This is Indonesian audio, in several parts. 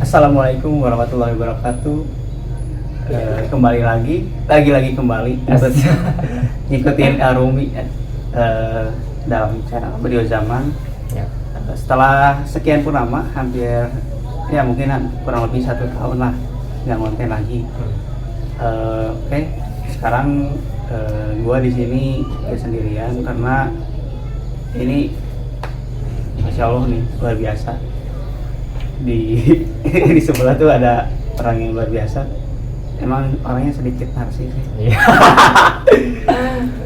Assalamualaikum warahmatullahi wabarakatuh. Kembali lagi kembali ngikutin Arumi dalam channel Beliau Zaman. Ya. Setelah sekian purnama, hampir ya mungkin kurang lebih 1 tahun lah nggak ngonten lagi. Oke, sekarang gua di sini sendirian karena ini Masya Allah nih luar biasa. Di sebelah tuh ada orang yang luar biasa. Emang orangnya sedikit narsis sih. Iya.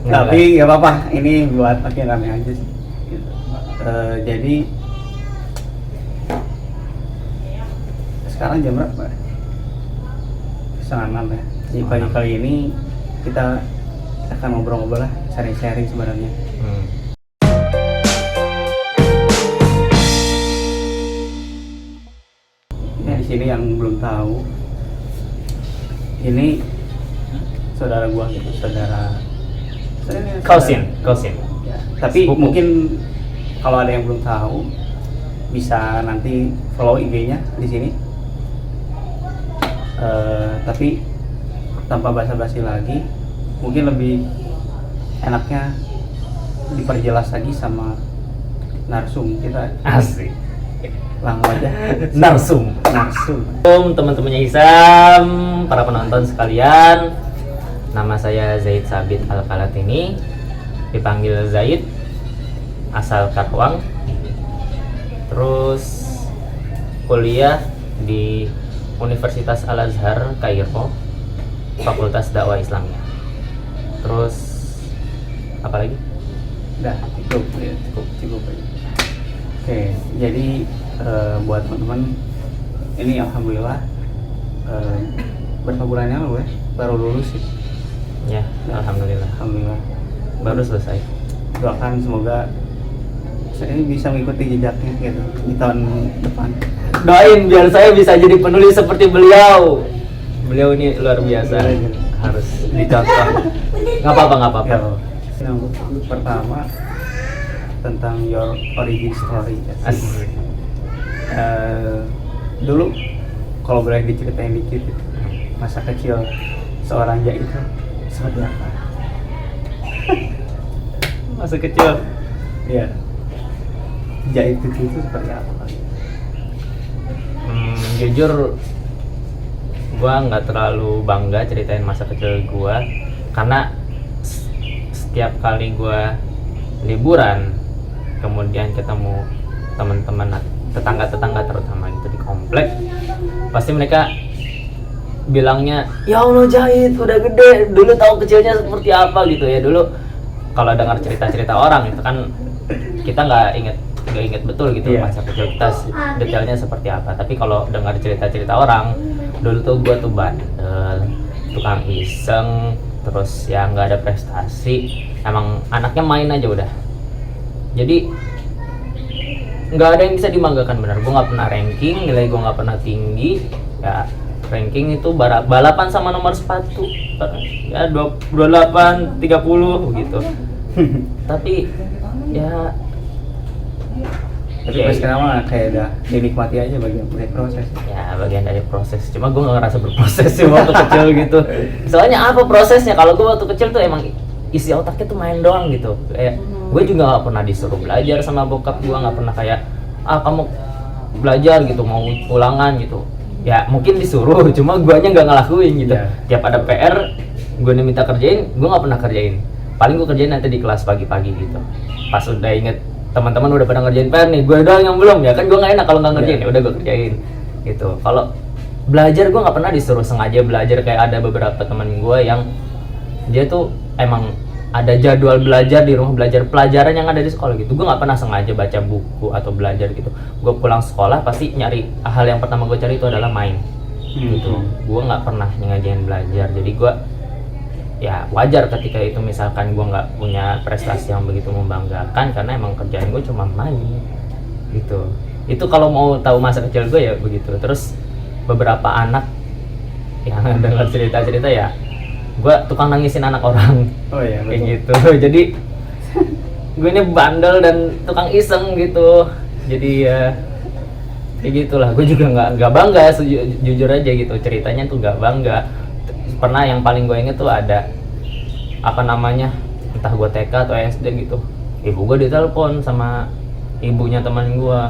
Tapi nggak apa-apa, ini buat makin rame aja sih. Jadi sekarang jam berapa? 5:30 ya. Jadi pagi kali ini kita akan ngobrol-ngobrol lah, sharing-sharing sebenarnya. Di sini yang belum tahu, ini saudara gua gitu, saudara Kausin. ya. Tapi Sepupu. mungkin kalau ada yang belum tahu bisa nanti follow IG-nya di sini. Tapi tanpa basa-basi lagi, mungkin lebih enaknya diperjelas lagi sama narsum kita. Asik. Langsung aja. Narsum. Teman-temannya Hisam, para penonton sekalian. Nama saya Zaid Sabit Al-Kalatini, dipanggil Zaid, asal Karawang. Terus kuliah di Universitas Al-Azhar Kairo, Fakultas Dakwah Islamiyah. Terus apa lagi? Udah cukup ya, cukup aja. Oke, jadi buat teman-teman ini alhamdulillah berapa bulan yang lalu ya baru lulus sih. Ya, alhamdulillah. Alhamdulillah Baru selesai. doakan semoga saya bisa mengikuti jejaknya gitu di tahun depan. Doain biar saya bisa jadi penulis seperti beliau. Beliau ini luar biasa, harus dicontoh. Nggak apa-apa. Ya, yang pertama tentang your origin story. Asik. Dulu kalau boleh diceritain dikit masa kecil seorang Jai itu seperti apa? Masa kecil. Iya. Jai itu seperti apa? Jujur, gua nggak terlalu bangga ceritain masa kecil gua karena setiap kali gua liburan, kemudian ketemu teman-teman tetangga-tetangga terutama gitu di komplek, pasti mereka bilangnya, ya Allah Jahit udah gede, dulu tahu kecilnya seperti apa gitu ya. Dulu kalau dengar cerita-cerita orang itu kan kita nggak inget betul gitu masa kecil kita detailnya seperti apa. Tapi kalau dengar cerita-cerita orang, dulu tuh gua tuh bandel, tukang iseng, terus ya nggak ada prestasi, emang anaknya main aja udah. Jadi nggak ada yang bisa dibanggakan benar. Gue nggak pernah ranking, nilai gue nggak pernah tinggi. Ya ranking itu balapan sama nomor sepatu, ya 28, 30 gitu. Tapi ya Sekarang mah kayak udah dinikmati aja bagian dari proses. Ya bagian dari proses. Cuma gue nggak ngerasa berproses sih waktu kecil gitu. Soalnya apa prosesnya? Kalau gue waktu kecil tuh emang isi otaknya tuh main doang gitu. Kayak gue juga nggak pernah disuruh belajar sama bokap gue, nggak pernah kayak kamu belajar gitu, mau ulangan gitu. Ya mungkin disuruh, cuma guanya nggak ngelakuin gitu. Tiap ada PR, gue minta kerjain, gue nggak pernah kerjain. Paling gue kerjain nanti di kelas pagi-pagi gitu. Pas udah inget teman-teman udah pada ngerjain PR nih, gue doang yang belum, ya kan gue nggak enak kalau nggak ngerjain. Ya udah gue kerjain gitu. Kalau belajar gue nggak pernah disuruh sengaja belajar. Kayak ada beberapa teman gue yang dia tuh emang ada jadwal belajar di rumah, belajar pelajaran yang ada di sekolah gitu. Gue nggak pernah sengaja baca buku atau belajar gitu. Gue pulang sekolah pasti nyari, hal yang pertama gue cari itu adalah main gitu. Gue nggak pernah ngajain belajar. Jadi gue ya wajar ketika itu misalkan gue nggak punya prestasi yang begitu membanggakan, karena emang kerjaan gue cuma main gitu. Itu kalau mau tahu masa kecil gue ya begitu. Terus beberapa anak yang dengar cerita-cerita ya, gue tukang nangisin anak orang. Oh iya, kayak gitu. Jadi gue ini bandel dan tukang iseng gitu. Jadi ya kayak gitulah. Gue juga nggak bangga, jujur aja gitu, ceritanya tuh nggak bangga. Pernah yang paling gue inget tuh ada apa namanya, entah gue TK atau SD gitu, ibu gue ditelepon sama ibunya teman gue,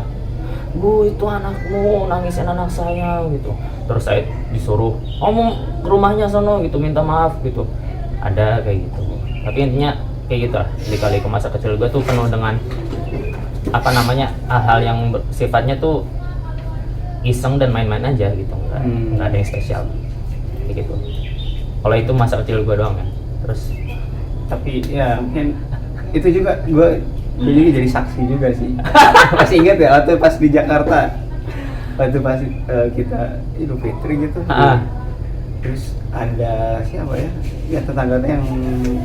"Bu, itu anakmu nangisin anak saya," gitu. Terus saya disuruh ngomong ke rumahnya sono gitu, minta maaf gitu. Ada kayak gitu. Tapi intinya kayak gitu lah. Kali-kali ke masa kecil gue tuh penuh dengan apa namanya, hal-hal yang sifatnya tuh iseng dan main-main aja gitu, nggak ada yang spesial kayak gitu. Kalau itu masa kecil gue doang ya. Terus tapi ya mungkin itu juga gue juga jadi saksi juga sih. Masih ingat ya waktu pas di Jakarta, waktu pas kita Idul Fitri gitu. Terus ada siapa ya? Ya tetangganya yang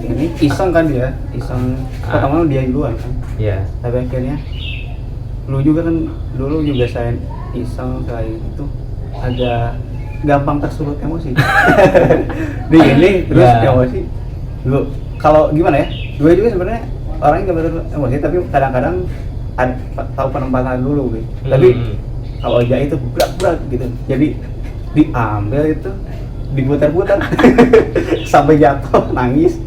ini iseng kan dia, iseng. Pertama dia duluan kan. Iya. Tapi akhirnya lu juga kan dulu juga saya iseng kayak itu agak gampang tersulut emosi. Di ini terus emosi. Lu kalau gimana ya? Gue juga sebenarnya orangnya gampang tersulut emosi, tapi kadang-kadang tahu penempatan dulu gitu. Tapi kalau aja itu berat gitu. Jadi diambil itu diputar-putar sampai jatuh nangis.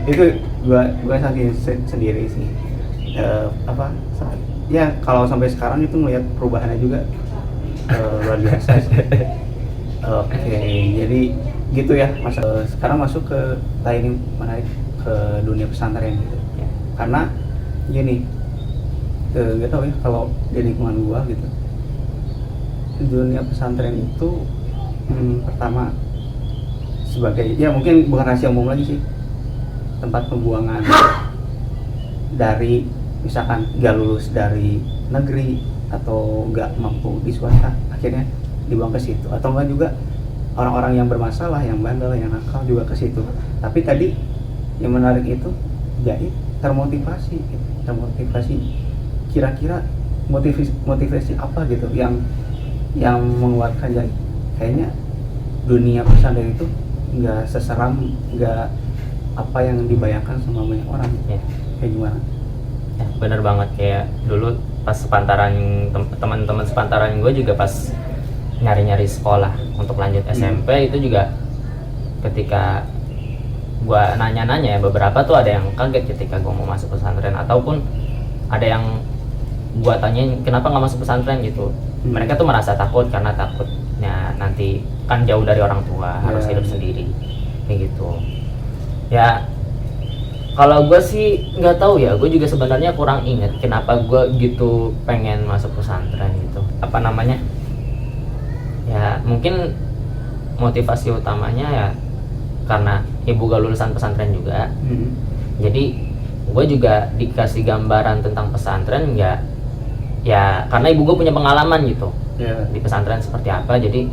Itu gua saking sendiri sih. Ya kalau sampai sekarang itu ngelihat perubahannya juga luar biasa sih. Oke, jadi gitu ya Mas. Sekarang masuk ke lain menarik, ke dunia pesantren gitu. Karena gini, nggak tahu ya kalau di lingkungan gua gitu, dunia pesantren itu pertama sebagai, ya mungkin bukan rahasia umum lagi sih, tempat pembuangan dari misalkan gak lulus dari negeri atau gak mampu di swasta, akhirnya dibuang ke situ. Atau enggak juga orang-orang yang bermasalah, yang bandel, yang nakal juga ke situ. Tapi tadi yang menarik itu Jait termotivasi kira-kira motivasi apa gitu yang menguatkan Jait. Kayaknya dunia pesantren itu nggak seseram, nggak apa yang dibayangkan sama banyak orang. Kayak gimana? Ya, bener banget. Kayak dulu pas sepantaran teman-teman sepantaran gue juga pas nyari-nyari sekolah untuk lanjut SMP, itu juga ketika gue nanya-nanya ya, beberapa tuh ada yang kaget ketika gue mau masuk pesantren, ataupun ada yang gue tanyain kenapa nggak masuk pesantren gitu. Mereka tuh merasa takut karena takutnya nanti kan jauh dari orang tua, harus hidup sendiri kayak gitu. Ya kalau gue sih nggak tahu ya, gue juga sebenarnya kurang inget kenapa gue gitu pengen masuk pesantren gitu. Apa namanya? Ya mungkin motivasi utamanya ya karena ibu gue lulusan pesantren juga. Jadi gue juga dikasih gambaran tentang pesantren ya karena ibu gue punya pengalaman gitu di pesantren seperti apa. Jadi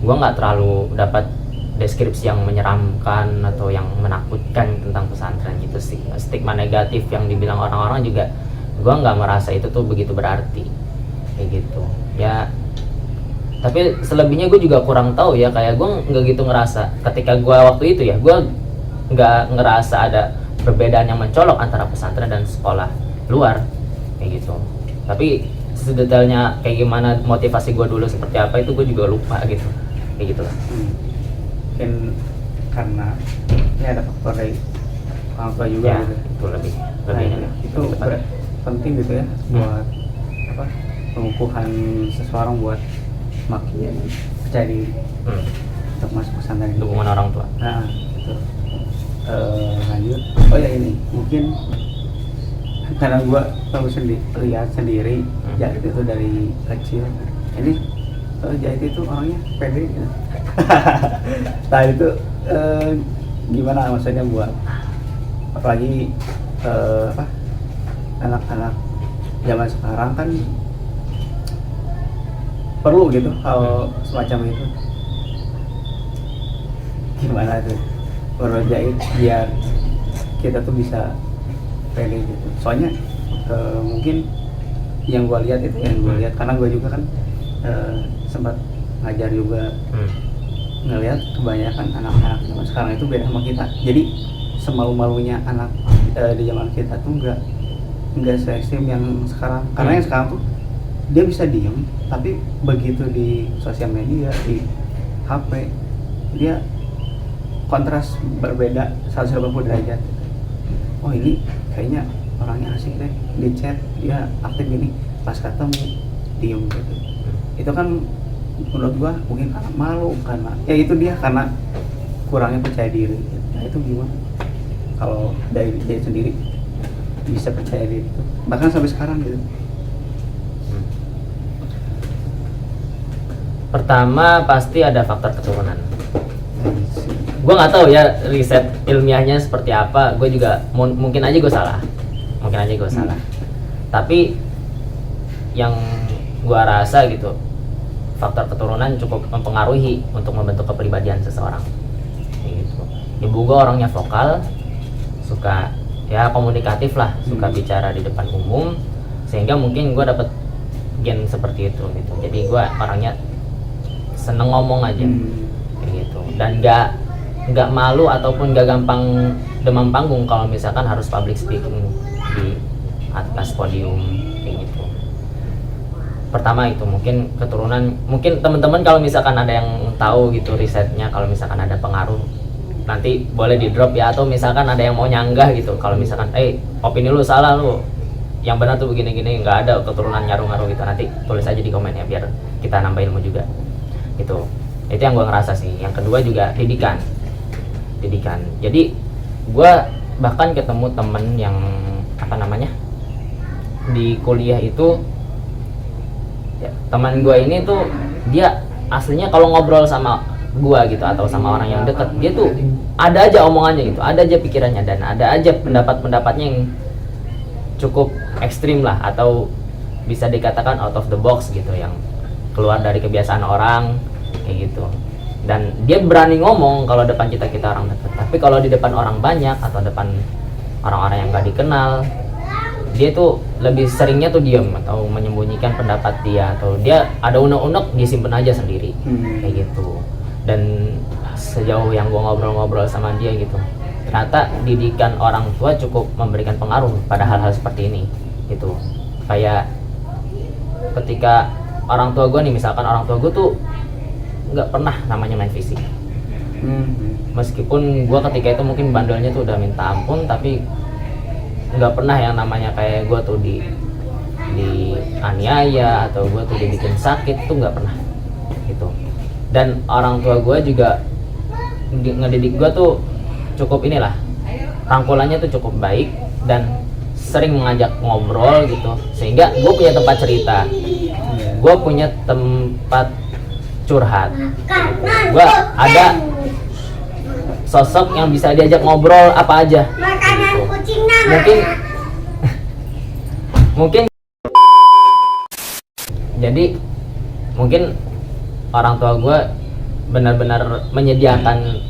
gue nggak terlalu dapat deskripsi yang menyeramkan atau yang menakutkan tentang pesantren gitu sih. Stigma negatif yang dibilang orang-orang juga gue nggak merasa itu tuh begitu berarti kayak gitu ya. Tapi selebihnya gue juga kurang tahu ya, kayak gue nggak gitu ngerasa ketika gue waktu itu ya, gue nggak ngerasa ada perbedaan yang mencolok antara pesantren dan sekolah luar kayak gitu. Tapi sedetailnya kayak gimana motivasi gue dulu seperti apa itu gue juga lupa gitu, kayak gitulah. Mungkin karena ya ada faktor dari orang tua juga ya, gitu. Itu lebih itu penting gitu ya buat apa, pengukuhan seseorang buat makin percaya diri untuk masuk pesantren. Dukungan orang tua. Nah itu lanjut. Oh ya ini mungkin karena gua tahu lihat sendiri Jait itu dari kecil. Ini Jait itu orangnya pede ya. Nah itu gimana maksudnya buat apalagi anak-anak zaman sekarang kan perlu gitu hal semacam itu. Gimana tuh menurut Jait biar kita tuh bisa pede gitu? Soalnya mungkin yang gue lihat itu karena gue juga kan sempat ngajar juga, ngelihat kebanyakan anak-anak zaman sekarang itu beda sama kita. Jadi semalu-malunya anak di zaman kita tuh nggak se-ekstrim yang sekarang. Karena yang sekarang tuh dia bisa diem, tapi begitu di sosial media, di HP, dia kontras berbeda 180 derajat. Oh ini kayaknya orangnya asik deh, di chat dia aktif gini, pas ketemu diem gitu. Itu kan menurut gua mungkin karena malu, karena ya itu dia karena kurangnya percaya diri. Nah itu gimana kalau dari dia sendiri bisa percaya diri itu bahkan sampai sekarang gitu? Pertama pasti ada faktor keturunan. Gue nggak tahu ya riset ilmiahnya seperti apa. Gue juga mungkin aja gue salah. Tapi yang gue rasa gitu, faktor keturunan cukup mempengaruhi untuk membentuk kepribadian seseorang. Gitu. Ibu gue orangnya vokal, suka ya komunikatif lah, suka bicara di depan umum, sehingga mungkin gue dapet gen seperti itu gitu. Jadi gue orangnya seneng ngomong aja, kayak gitu. Dan nggak malu ataupun nggak gampang demam panggung kalau misalkan harus public speaking di atas podium, kayak gitu. Pertama itu mungkin keturunan, mungkin teman-teman kalau misalkan ada yang tahu gitu risetnya, kalau misalkan ada pengaruh nanti boleh di drop ya, atau misalkan ada yang mau nyanggah gitu kalau misalkan opini lu salah, lu yang benar tuh begini-gini, nggak ada keturunan nyaru-ngaru gitu, nanti tulis aja di komen ya biar kita nambah ilmu juga. Itu yang gue ngerasa sih. Yang kedua juga didikan. Jadi gue bahkan ketemu temen yang di kuliah itu ya, teman gue ini tuh dia aslinya kalau ngobrol sama gue gitu atau sama orang yang deket, dia tuh ada aja omongannya gitu, ada aja pikirannya, dan ada aja pendapat-pendapatnya yang cukup ekstrim lah, atau bisa dikatakan out of the box gitu, yang keluar dari kebiasaan orang kayak gitu. Dan dia berani ngomong kalau depan kita orang dekat, tapi kalau di depan orang banyak atau depan orang-orang yang nggak dikenal, dia tuh lebih seringnya tuh diam atau menyembunyikan pendapat dia, atau dia ada unek-unek disimpan aja sendiri, kayak gitu. Dan sejauh yang gua ngobrol-ngobrol sama dia gitu, ternyata didikan orang tua cukup memberikan pengaruh pada hal-hal seperti ini gitu. Kayak ketika orang tua gua nih, misalkan orang tua gua tuh nggak pernah namanya main fisik. Meskipun gue ketika itu mungkin bandelnya tuh udah minta ampun, tapi nggak pernah yang namanya kayak gue tuh di aniaya atau gue tuh dibikin sakit, tuh nggak pernah gitu. Dan orang tua gue juga ngedidik gue tuh cukup inilah, rangkulannya tuh cukup baik dan sering mengajak ngobrol gitu, sehingga gue punya tempat cerita, gue punya tempat curhat. Gue ada sosok yang bisa diajak ngobrol apa aja. Gitu. Mungkin jadi mungkin orang tua gue benar-benar menyediakan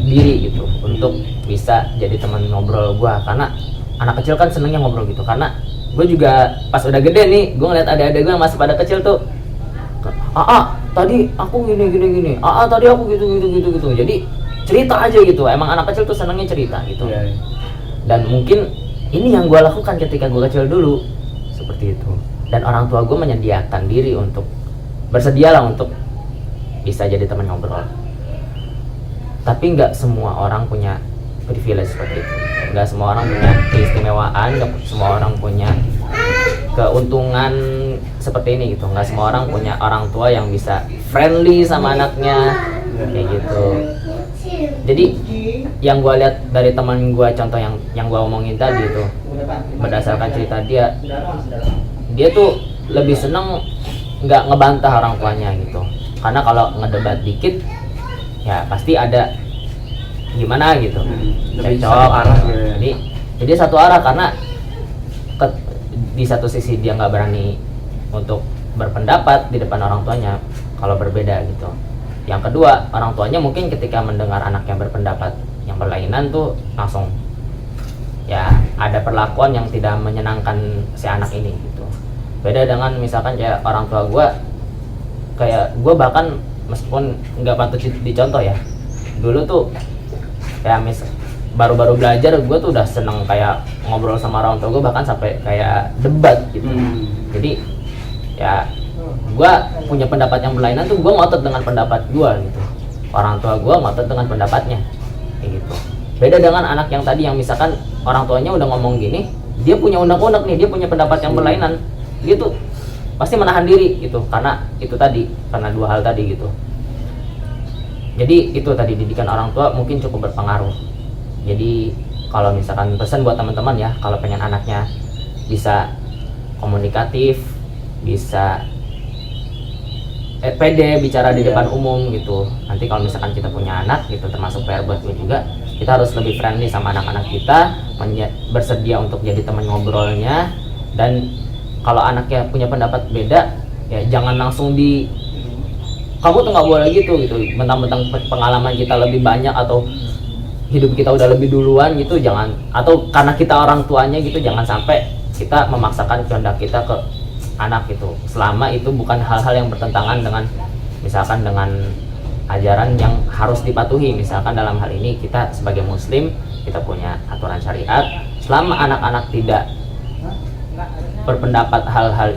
diri gitu untuk bisa jadi teman ngobrol gue, karena anak kecil kan senengnya ngobrol gitu. Karena gue juga pas udah gede nih, gue ngeliat adik-adik gue yang masih pada kecil tuh, tadi aku gini, tadi aku gitu. Jadi cerita aja gitu. Emang anak kecil tuh senangnya cerita gitu. Dan mungkin ini yang gue lakukan ketika gue kecil dulu, seperti itu. Dan orang tua gue menyediakan diri untuk bersedialah untuk bisa jadi teman ngobrol. Tapi nggak semua orang punya privilege seperti itu. Nggak semua orang punya keistimewaan, nggak semua orang punya keuntungan seperti ini gitu. Nggak semua orang punya orang tua yang bisa friendly sama anaknya kayak gitu. Jadi yang gue lihat dari teman gue, contoh yang gue omongin tadi itu, berdasarkan cerita dia tuh lebih seneng nggak ngebantah orang tuanya gitu. Karena kalau ngedebat dikit ya pasti ada gimana gitu, cocok arah gitu. Jadi satu arah, karena di satu sisi dia nggak berani untuk berpendapat di depan orang tuanya kalau berbeda gitu. Yang kedua, orang tuanya mungkin ketika mendengar anak yang berpendapat yang berlainan tuh langsung ya ada perlakuan yang tidak menyenangkan si anak ini gitu. Beda dengan misalkan kayak orang tua gue, kayak gue bahkan meskipun nggak patut dicontoh ya, dulu tuh kayak baru-baru belajar gue tuh udah seneng kayak ngobrol sama orang tua gue, bahkan sampai kayak debat gitu. Jadi ya gue punya pendapat yang berlainan tuh gue ngotot dengan pendapat gue gitu, orang tua gue ngotot dengan pendapatnya kayak gitu. Beda dengan anak yang tadi yang misalkan orang tuanya udah ngomong gini, dia punya unek-unek nih, dia punya pendapat yang berlainan, dia tuh pasti menahan diri gitu, karena itu tadi, karena dua hal tadi gitu. Jadi itu tadi, didikan orang tua mungkin cukup berpengaruh. Jadi kalau misalkan pesan buat teman-teman ya, kalau pengen anaknya bisa komunikatif, bisa pede bicara di depan umum gitu. Nanti kalau misalkan kita punya anak gitu, termasuk PR buat gue juga, kita harus lebih friendly sama anak-anak kita, bersedia untuk jadi teman ngobrolnya. Dan kalau anaknya punya pendapat beda, ya jangan langsung kamu tuh nggak boleh gitu, mentang-mentang pengalaman kita lebih banyak atau hidup kita udah lebih duluan gitu, jangan. Atau karena kita orang tuanya gitu, jangan sampai kita memaksakan kehendak kita ke anak gitu, selama itu bukan hal-hal yang bertentangan dengan misalkan dengan ajaran yang harus dipatuhi. Misalkan dalam hal ini kita sebagai muslim, kita punya aturan syariat, selama anak-anak tidak berpendapat hal-hal,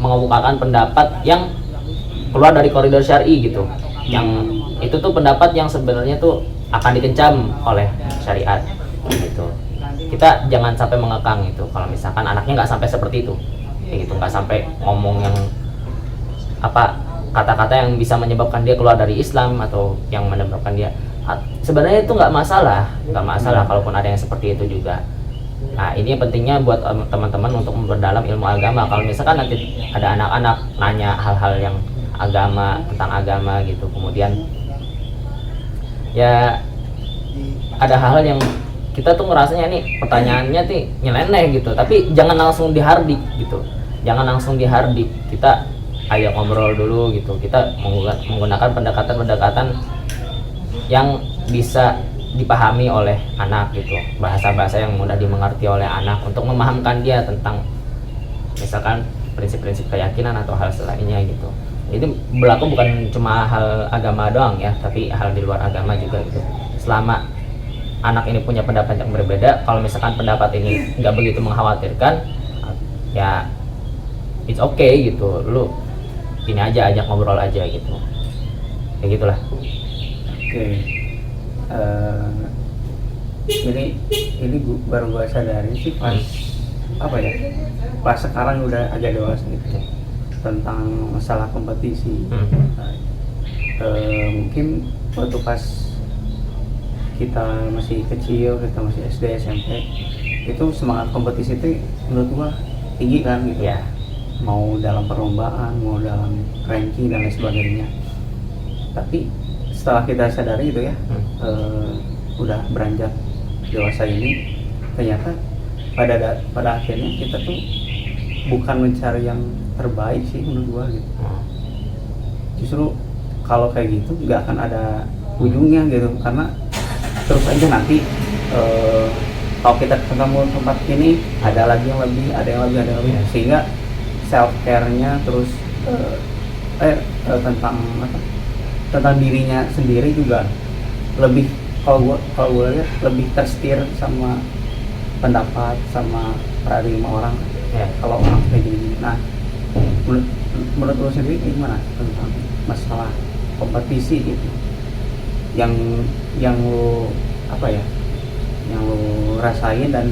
mengemukakan pendapat yang keluar dari koridor syar'i gitu, yang itu tuh pendapat yang sebenarnya tuh akan dikencam oleh syariat gitu, kita jangan sampai mengekang itu. Kalau misalkan anaknya nggak sampai seperti itu kayak gitu, nggak sampai ngomong yang kata-kata yang bisa menyebabkan dia keluar dari Islam atau yang menyebabkan dia, sebenarnya itu nggak masalah kalaupun ada yang seperti itu juga. Nah ini pentingnya buat teman-teman untuk memperdalam ilmu agama. Kalau misalkan nanti ada anak-anak nanya hal-hal yang tentang agama gitu, kemudian ya ada hal-hal yang kita tuh ngerasanya nih pertanyaannya tuh nyeleneh gitu, tapi jangan langsung dihardik gitu, kita ayo ngobrol dulu gitu, kita menggunakan pendekatan yang bisa dipahami oleh anak gitu, bahasa-bahasa yang mudah dimengerti oleh anak untuk memahamkan dia tentang misalkan prinsip-prinsip keyakinan atau hal selainnya gitu. Itu berlaku bukan cuma hal agama doang ya, tapi hal di luar agama juga gitu. Selama anak ini punya pendapat yang berbeda, kalau misalkan pendapat ini nggak begitu mengkhawatirkan, ya it's okay gitu, lu ini aja, ajak ngobrol aja gitu, kayak gitulah. Oke. Ini baru gua sadari sih pas pas sekarang udah agak dewasa gitu, tentang masalah kompetisi. Mungkin waktu pas kita masih kecil, kita masih SD, SMP, itu semangat kompetisi itu menurut gua tinggi kan gitu ya, mau dalam perlombaan, mau dalam ranking dan lain sebagainya. Tapi setelah kita sadari gitu ya, udah beranjak dewasa ini, ternyata pada akhirnya kita tuh bukan mencari yang terbaik sih menurut gua gitu. Justru kalau kayak gitu nggak akan ada ujungnya gitu, karena terus aja nanti kalau kita ketemu tempat ini ada lagi yang lebih, ada yang lebih, sehingga self care-nya terus tentang dirinya sendiri juga lebih, kalau gua lihat lebih tersetir sama pendapat, sama paradigma orang ya, kalau orang kayak gini. Nah menurut lo sendiri gimana tentang masalah kompetisi gitu, yang lo yang lo rasain dan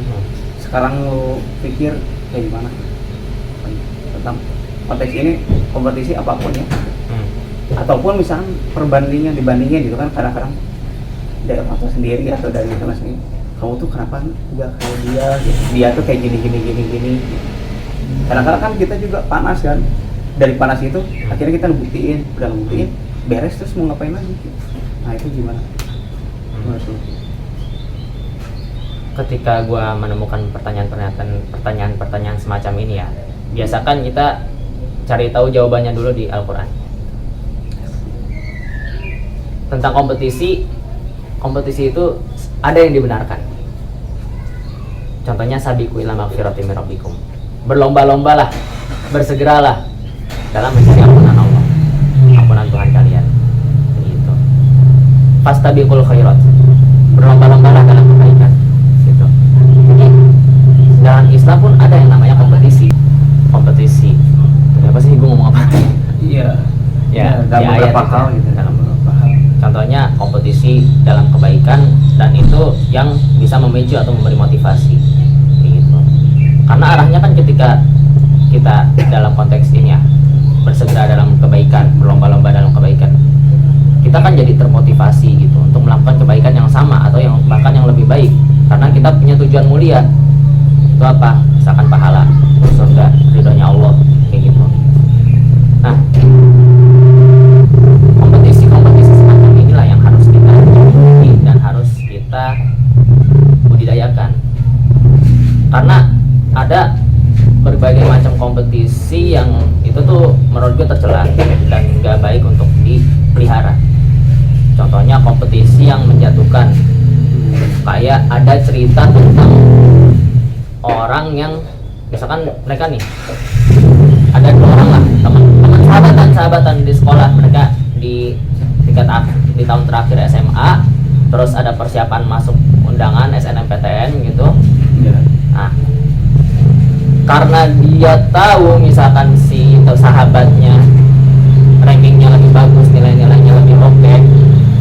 sekarang lo pikir kayak gimana tentang konteks ini, kompetisi apapun ya, ataupun misalnya dibandingin gitu kan, kadang-kadang dari orang tua sendiri atau dari teman sendiri, kamu tuh kenapa nggak kayak dia gitu, dia tuh kayak gini. Kadang-kadang kan kita juga panas kan, dari panas itu akhirnya kita ngebuktiin beres, terus mau ngapain lagi gitu. Nah itu gimana menurut lu? Ketika gue menemukan pertanyaan semacam ini ya, biasakan kita cari tahu jawabannya dulu di Al-Quran. Tentang kompetisi itu ada yang dibenarkan. Contohnya sabiqu ila magfiratin min rabbikum, berlomba-lombalah, bersegeralah dalam mencari ampunan Tuhan kalian gitu. Fastabiqul khairat, berlomba-lombalah dalam kebaikan gitu. Jadi dalam Islam pun ada yang namanya kompetisi apa sih gue ngomong apa? Iya. Ya, dalam di beberapa ayat hal itu. gitu. Dalam beberapa hal. Contohnya kompetisi dalam kebaikan, dan itu yang bisa memicu atau memberi motivasi gitu. Karena arahnya kan ketika kita dalam konteks ini ya, bersegera dalam kebaikan, berlomba-lomba dalam kebaikan, kita kan jadi termotivasi gitu untuk melakukan kebaikan yang sama atau yang bahkan yang lebih baik, karena kita punya tujuan mulia. Itu apa? Misalkan pahala, surga, ridhonya Allah, kayak gitu. Nah, kompetisi semacam inilah yang harus kita ikuti dan harus kita budidayakan. Karena ada berbagai macam kompetisi yang itu tuh menurut gue tercela dan gak baik untuk dipelihara. Contohnya kompetisi yang menjatuhkan. Kayak ada cerita tentang orang yang misalkan mereka nih, ada dua orang lah, teman sahabatan di sekolah, mereka di di tahun terakhir SMA, terus ada persiapan masuk undangan SNMPTN gitu. Nah, karena dia tahu misalkan si sahabatnya rankingnya lebih bagus, nilai-nilainya lebih oke,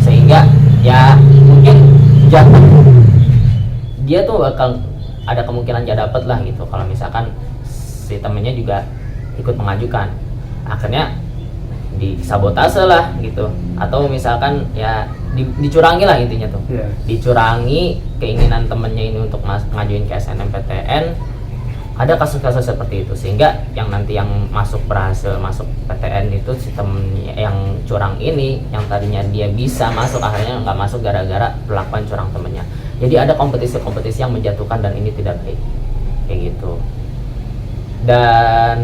sehingga ya mungkin jatuh, dia tuh bakal ada kemungkinan dia dapet lah gitu kalau misalkan si temennya juga ikut mengajukan. Akhirnya disabotase lah gitu, atau misalkan ya dicurangi lah intinya tuh. Dicurangi keinginan temennya ini untuk ngajuin ke SNMPTN. Ada kasus-kasus seperti itu, sehingga yang nanti yang berhasil masuk PTN itu si temennya yang curang ini, yang tadinya dia bisa masuk akhirnya nggak masuk gara-gara perlakuan curang temennya. Jadi ada kompetisi-kompetisi yang menjatuhkan dan ini tidak baik kayak gitu. Dan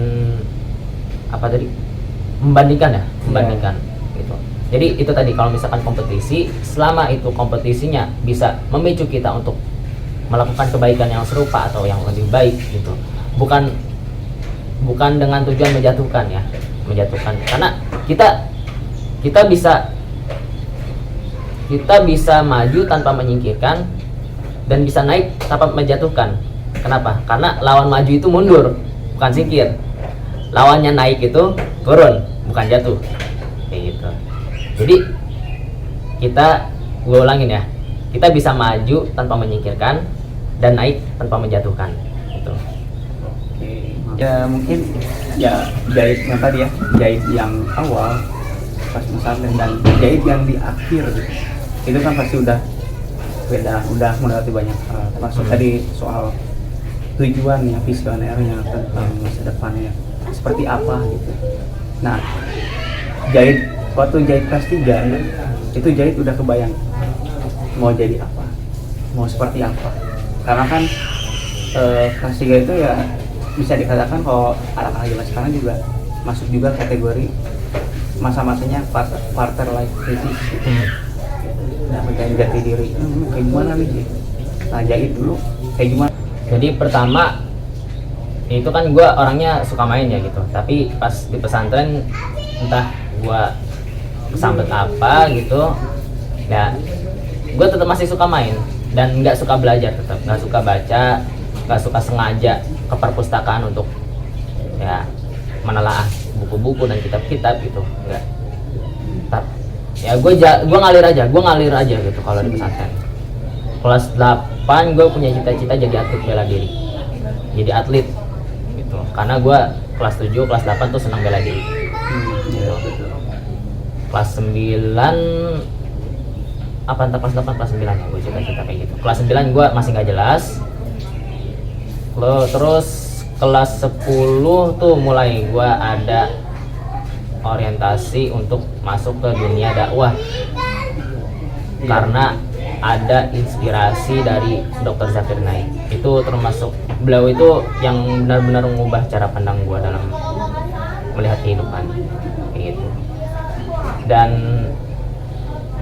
apa tadi, membandingkan gitu. Jadi itu tadi, kalau misalkan kompetisi, selama itu kompetisinya bisa memicu kita untuk melakukan kebaikan yang serupa atau yang lebih baik gitu, bukan dengan tujuan menjatuhkan ya, karena kita bisa maju tanpa menyingkirkan dan bisa naik tanpa menjatuhkan. Kenapa? Karena lawan maju itu mundur, bukan singkir. Lawannya naik itu turun, bukan jatuh, kayak gitu. Jadi gue ulangin ya, kita bisa maju tanpa menyingkirkan dan naik tanpa menjatuhkan gitu. Ya mungkin ya jahit yang tadi ya, jahit yang awal pas pesantren dan jahit yang di akhir gitu, itu kan pasti udah beda, udah melewati banyak hal, termasuk tadi soal tujuannya, visionernya tentang masa depannya seperti apa gitu. Nah, jahit waktu jahit kelas 3 ya, itu jahit udah kebayang mau jadi apa, mau seperti apa. Karena kan kelas 3 itu ya bisa dikatakan kalau anak-anak zaman sekarang juga masuk juga kategori masa-masanya quarter life crisis gitu. Nah, mencari jati diri, kayak gimana nih? Nah, jahit dulu kayak gimana? Jadi pertama itu kan gue orangnya suka main ya gitu, tapi pas di pesantren entah gue kesambet apa gitu ya, gue tetap masih suka main dan nggak suka belajar, tetap nggak suka baca, nggak suka sengaja ke perpustakaan untuk ya menelaah buku-buku dan kitab-kitab gitu, enggak. Ya gue ngalir aja gitu kalau di pesantren. Kelas 8 gue punya cita-cita jadi atlet bela diri, jadi atlet gitu, karena gue kelas 7, kelas 8 tuh senang bela diri gitu. Kelas 9 apa entah kelas 8 kelas 9 ya gue cita-cita kayak gitu. Kelas 9 gue masih nggak jelas. Terus kelas 10 tuh mulai gue ada orientasi untuk masuk ke dunia dakwah, karena ada inspirasi dari Dr. Zakir Naik. Itu termasuk beliau itu yang benar-benar mengubah cara pandang gue dalam melihat kehidupan kayak gitu. Dan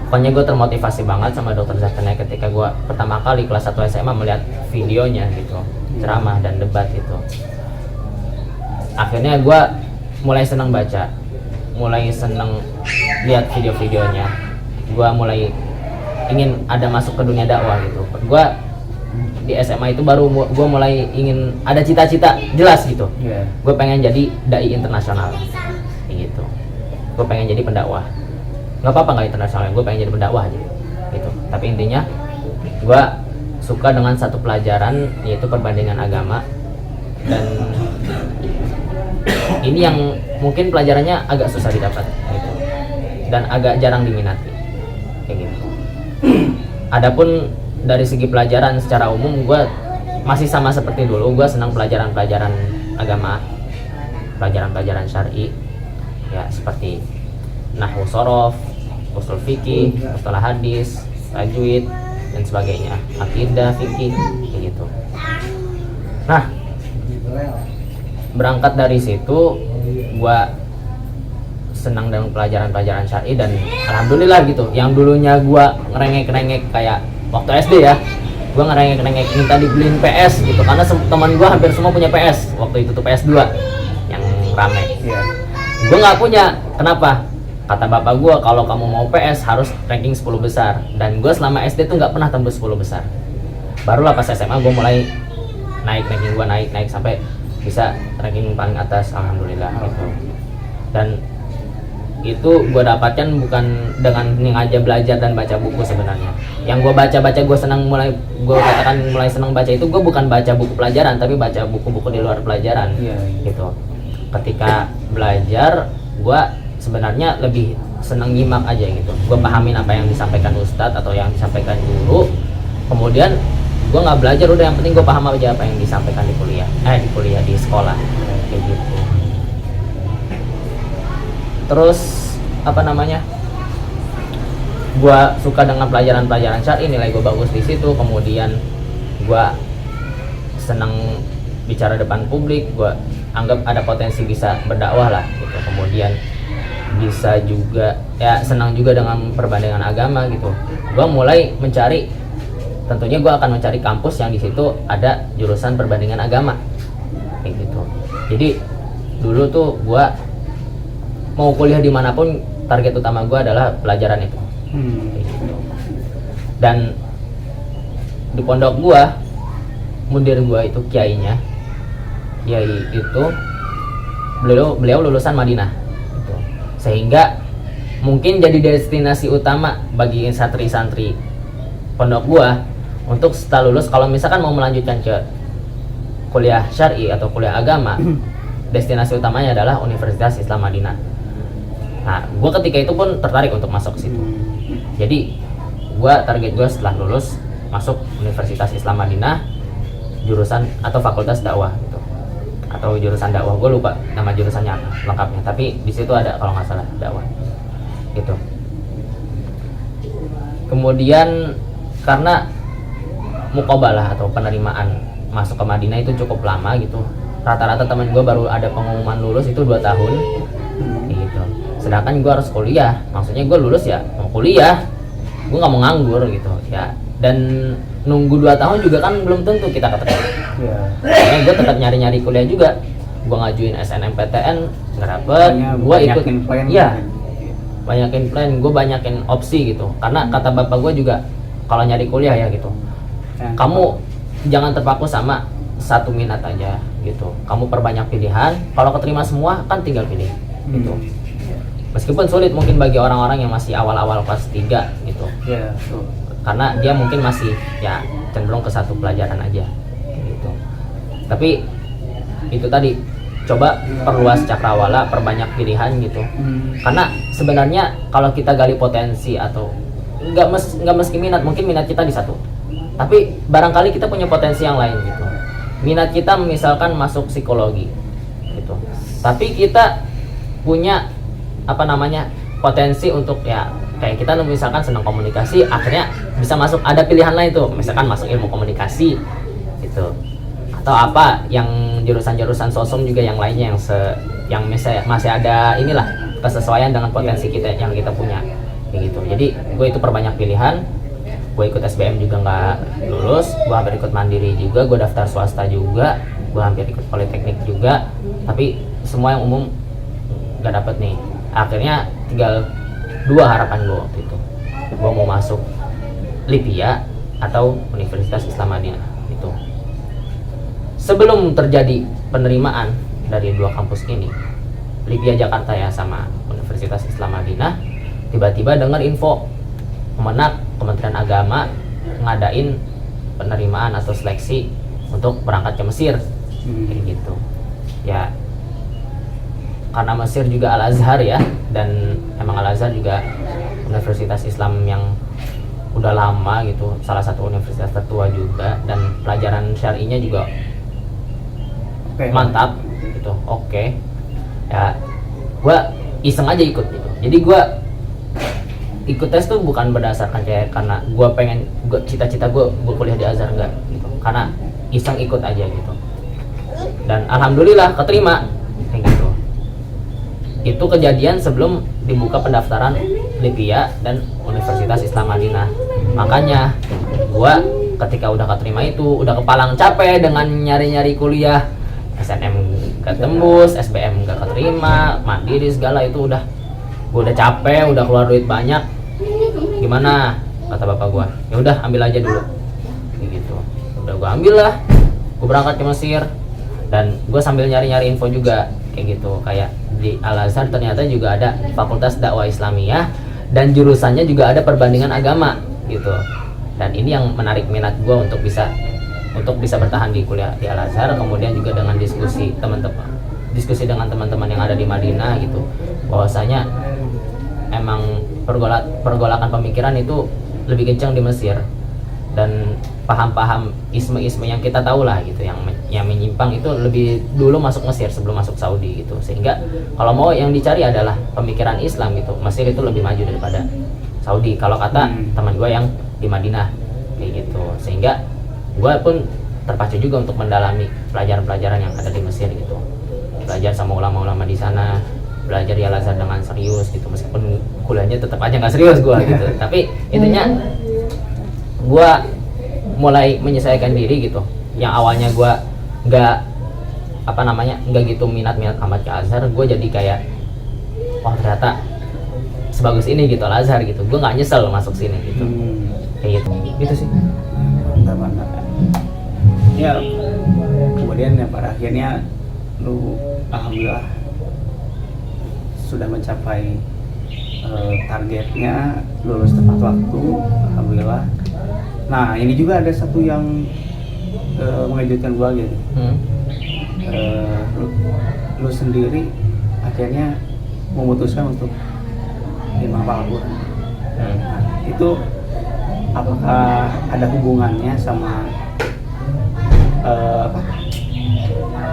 pokoknya gue termotivasi banget sama Dr. Zakir Naik ketika gue pertama kali kelas 1 SMA melihat videonya gitu, ceramah dan debat itu. Akhirnya gue mulai senang baca, mulai senang lihat video-videonya. Gue mulai ingin ada masuk ke dunia dakwah gitu. Gue di SMA itu baru gue mulai ingin ada cita-cita jelas gitu. Gue pengen jadi dai internasional kayak gitu. Gue pengen jadi pendakwah, nggak apa-apa nggak internasional, gue pengen jadi pendakwah aja gitu. Tapi intinya gue suka dengan satu pelajaran, yaitu perbandingan agama, dan ini yang mungkin pelajarannya agak susah didapat gitu, dan agak jarang diminati kayak gitu. Adapun dari segi pelajaran secara umum, gue masih sama seperti dulu. Gue senang pelajaran-pelajaran agama, pelajaran-pelajaran syar'i ya, seperti nahwu sorof, usul fikih, mustalah hadis, tajwid dan sebagainya, akidah, fikih kayak gitu. Nah, berangkat dari situ gue senang dengan pelajaran-pelajaran syar'i, dan alhamdulillah gitu. Yang dulunya gue ngerengek-ngerengek kayak waktu SD ya, gue ngerengek-ngerengek minta dibeliin PS gitu, karena teman gue hampir semua punya PS waktu itu tuh, PS2 yang rame. Gue nggak punya. Kenapa? Kata bapak gue, kalau kamu mau PS harus ranking 10 besar, dan gue selama SD tuh nggak pernah tembus 10 besar. Barulah pas SMA gue mulai naik, ranking gue naik sampai bisa ranking paling atas, alhamdulillah gitu. Dan itu gue dapatkan bukan dengan aja belajar dan baca buku sebenarnya. Yang gue baca gue senang, gue katakan mulai senang baca itu, gue bukan baca buku pelajaran, tapi baca buku-buku di luar pelajaran gitu. Ketika belajar, gue sebenarnya lebih senang nyimak aja gitu. Gue pahamin apa yang disampaikan ustadz atau yang disampaikan guru. Kemudian gue nggak belajar, udah yang penting gue paham aja apa yang disampaikan di kuliah di sekolah kayak gitu. Terus apa namanya, gue suka dengan pelajaran-pelajaran syar'i, nilai gue bagus di situ. Kemudian gue senang bicara depan publik, gue anggap ada potensi bisa berdakwah lah gitu. Kemudian bisa juga ya senang juga dengan perbandingan agama gitu. Gue mulai mencari, tentunya gue akan mencari kampus yang di situ ada jurusan perbandingan agama kayak gitu. Jadi dulu tuh gue mau kuliah dimanapun, target utama gue adalah pelajaran itu. Gitu. Dan di pondok gue, mudir gue itu kiai itu beliau lulusan Madinah gitu. Sehingga mungkin jadi destinasi utama bagi santri-santri pondok gue untuk setelah lulus, kalau misalkan mau melanjutkan ke kuliah syar'i atau kuliah agama, destinasi utamanya adalah Universitas Islam Madinah. Nah, gue ketika itu pun tertarik untuk masuk ke situ. Jadi, target gue setelah lulus masuk Universitas Islam Madinah, jurusan atau fakultas dakwah gitu, atau jurusan dakwah. Gue lupa nama jurusannya apa lengkapnya, tapi di situ ada kalau nggak salah dakwah gitu. Kemudian karena muqabalah atau penerimaan masuk ke Madinah itu cukup lama gitu. Rata-rata teman gue baru ada pengumuman lulus itu 2 tahun gitu. Sedangkan gue harus kuliah, maksudnya gue lulus ya mau kuliah, gue nggak mau nganggur gitu ya. Dan nunggu 2 tahun juga kan belum tentu kita keterima. Makanya gue tetap nyari-nyari kuliah juga. Gue ngajuin SNMPTN nggak dapet, gue ikut banyakin plan, gue banyakin opsi gitu. Karena kata bapak gue juga, kalau nyari kuliah ya gitu, kamu jangan terpaku sama satu minat aja gitu. Kamu perbanyak pilihan, kalau keterima semua kan tinggal pilih gitu. Meskipun sulit mungkin bagi orang-orang yang masih awal-awal kelas 3 gitu. Karena dia mungkin masih ya cenderung ke satu pelajaran aja gitu. Tapi itu tadi, coba perluas cakrawala, perbanyak pilihan gitu. Karena sebenarnya kalau kita gali potensi atau nggak meski minat, mungkin minat kita di satu, tapi barangkali kita punya potensi yang lain gitu. Minat kita misalkan masuk psikologi gitu, tapi kita punya potensi untuk ya kayak kita misalkan senang komunikasi, akhirnya bisa masuk, ada pilihan lain tuh, misalkan masuk ilmu komunikasi gitu, atau apa yang jurusan-jurusan sosum juga yang lainnya yang masih ada inilah kesesuaian dengan potensi kita yang kita punya kayak gitu. Jadi gue itu perbanyak pilihan. Gue ikut SBM juga nggak lulus, gue hampir ikut mandiri juga, gue daftar swasta juga, gue hampir ikut politeknik juga, tapi semua yang umum nggak dapet nih. Akhirnya tinggal 2 harapan gue waktu itu. Gue mau masuk Lipia atau Universitas Islam Madinah itu. Sebelum terjadi penerimaan dari dua kampus ini, Libya Jakarta ya sama Universitas Islam Madinah, tiba-tiba dengar info Kementerian Agama ngadain penerimaan atau seleksi untuk berangkat ke Mesir, kayak gitu ya. Karena Mesir juga Al-Azhar ya, dan emang Al-Azhar juga universitas Islam yang udah lama gitu, salah satu universitas tertua juga, dan pelajaran syar'inya juga mantap gitu. Oke. Ya gua iseng aja ikut gitu. Jadi gua ikut tes tuh bukan berdasarkan kayak karena cita-cita gua kuliah di Azhar, enggak gitu. Karena iseng ikut aja gitu. Dan alhamdulillah keterima kayak gitu. Itu kejadian sebelum dibuka pendaftaran Libya dan Universitas Islam Madinah. Makanya gua ketika udah keterima itu udah kepalang capek dengan nyari-nyari kuliah. SNM gak tembus, SBM gak keterima, mandiri segala itu gua udah capek, udah keluar duit banyak. Gimana kata bapak gua? Ya udah ambil aja dulu. Kayak gitu. Udah gua ambil lah. Gua berangkat ke Mesir dan gua sambil nyari-nyari info juga kayak gitu. Kayak di Al-Azhar ternyata juga ada Fakultas Dakwah Islamiyah dan jurusannya juga ada perbandingan agama gitu. Dan ini yang menarik minat gue untuk bisa bertahan di kuliah di Al-Azhar. Kemudian juga dengan diskusi dengan teman-teman yang ada di Madinah gitu, bahwasanya emang pergolakan pemikiran itu lebih kencang di Mesir, dan paham-paham isme-isme yang kita tahu lah gitu, yang menyimpang itu lebih dulu masuk Mesir sebelum masuk Saudi gitu. Sehingga kalau mau yang dicari adalah pemikiran Islam gitu, Mesir itu lebih maju daripada Saudi kalau kata teman gue yang di Madinah kayak gitu. Sehingga gue pun terpacu juga untuk mendalami pelajaran-pelajaran yang ada di Mesir gitu, belajar sama ulama-ulama di sana, belajar di Al-Azhar dengan serius gitu, meskipun kuliahnya tetap aja nggak serius gue gitu. Tapi intinya gue mulai menyesuaikan diri gitu. Yang awalnya gue nggak gitu minat amat ke Azhar, gue jadi kayak ternyata sebagus ini gitu Al-Azhar gitu. Gue nggak nyesel masuk sini gitu. Kayak gitu sih. Mantap. Ya kemudian ya pada akhirnya lu alhamdulillah sudah mencapai targetnya, lulus tepat waktu, alhamdulillah. Nah ini juga ada satu yang mengejutkan gua gitu. Lu sendiri akhirnya memutuskan untuk menghafal Al-Quran. Nah, itu apakah ada hubungannya sama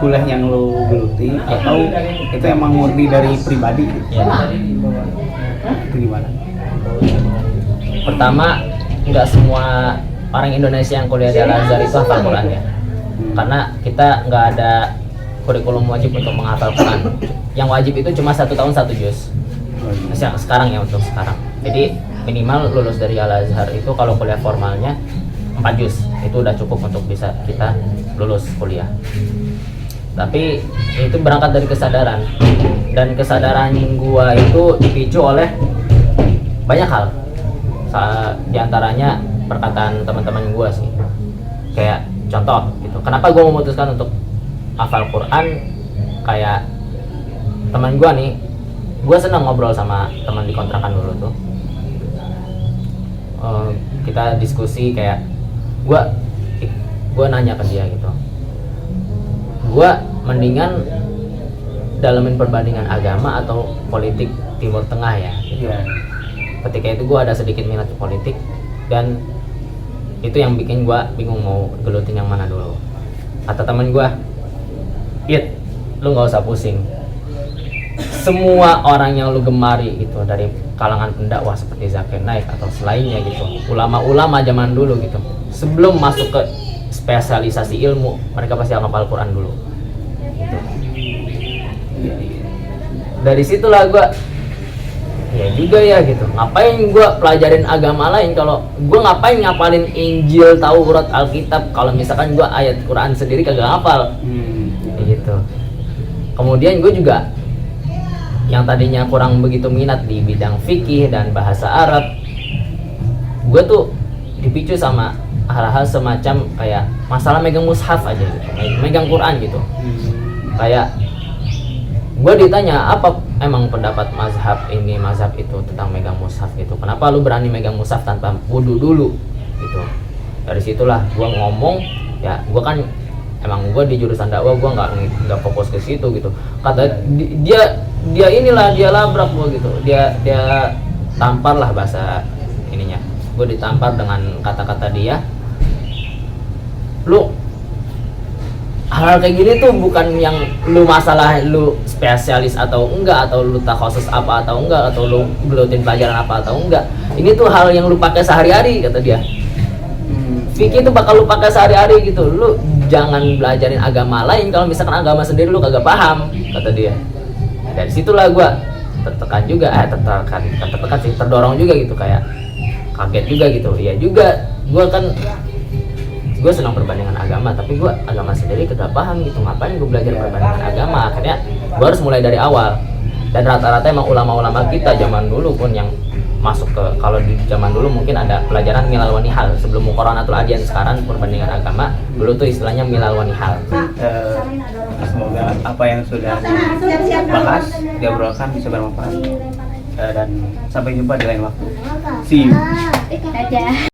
kuliah yang lu geluti, atau itu emang murni dari pribadi gitu? Ya. Itu gimana? Pertama, nggak semua orang Indonesia yang kuliah di Al-Azhar itu hafal Quran ya. Karena kita nggak ada kurikulum wajib untuk menghafal Quran. Yang wajib itu cuma 1 tahun 1 juz. Yang sekarang ya, untuk sekarang. Jadi minimal lulus dari Al-Azhar itu kalau kuliah formalnya 4 juz. Itu udah cukup untuk bisa kita lulus kuliah. Tapi itu berangkat dari kesadaran, dan kesadaran gua itu dipicu oleh banyak hal. Di antaranya perkataan teman-teman gua sih. Kayak contoh gitu. Kenapa gua memutuskan untuk hafal Quran? Kayak teman gua nih, gua senang ngobrol sama teman di kontrakan dulu tuh. Kita diskusi kayak gua nanya ke dia gitu. Gua mendingan dalamin perbandingan agama atau politik Timur Tengah ya gitu. Ketika itu gue ada sedikit minat ke politik, dan itu yang bikin gue bingung mau gelutin yang mana dulu. Kata temen gue, "It, lu gak usah pusing. Semua orang yang lu gemari itu dari kalangan pendakwah seperti Zakir Naik atau selainnya gitu, ulama-ulama zaman dulu gitu, sebelum masuk ke spesialisasi ilmu, mereka pasti hafal Quran dulu gitu." Dari situlah gue, ya juga ya gitu, ngapain gue pelajarin agama lain kalau gue ngapain ngapalin Injil, Taurat, Alkitab kalau misalkan gue ayat Quran sendiri kagak hafal gitu. Kemudian gue juga yang tadinya kurang begitu minat di bidang fikih dan bahasa Arab, gue tuh dipicu sama hal-hal semacam kayak masalah megang mushaf aja gitu, megang Quran gitu. Kayak gue ditanya apa emang pendapat mazhab ini mazhab itu tentang megang mushaf gitu, kenapa lu berani megang mushaf tanpa wudu dulu gitu. Dari situlah gue ngomong, ya gue kan emang gue di jurusan dakwah, gue nggak fokus ke situ gitu. Kata dia inilah dia labrak gue gitu, dia tampar lah bahasa ininya, gue ditampar dengan kata-kata dia, lu hal kayak gini tuh bukan yang lu masalah lu spesialis atau enggak, atau lu takhusus apa atau enggak, atau lu gelutin pelajaran apa atau enggak, ini tuh hal yang lu pakai sehari-hari, kata dia. Fikih itu bakal lu pakai sehari-hari gitu, lu jangan belajarin agama lain kalau misalkan agama sendiri lu kagak paham, kata dia. Nah, dari situlah gua tertekan juga, tertekan sih, terdorong juga gitu, kayak kaget juga gitu. Ya juga gua kan gue senang perbandingan agama, tapi gue agama sendiri kagak paham gitu, ngapain gue belajar perbandingan agama. Akhirnya gue harus mulai dari awal, dan rata-rata emang ulama-ulama kita zaman dulu pun yang masuk ke, kalau di zaman dulu mungkin ada pelajaran milal wa nihal sebelum Muqaranatul Adyan, sekarang perbandingan agama, dulu tuh istilahnya milal wa nihal. Semoga apa yang sudah dibahas, diobrolkan bisa bermanfaat, dan sampai jumpa di lain waktu. See you. Dadah.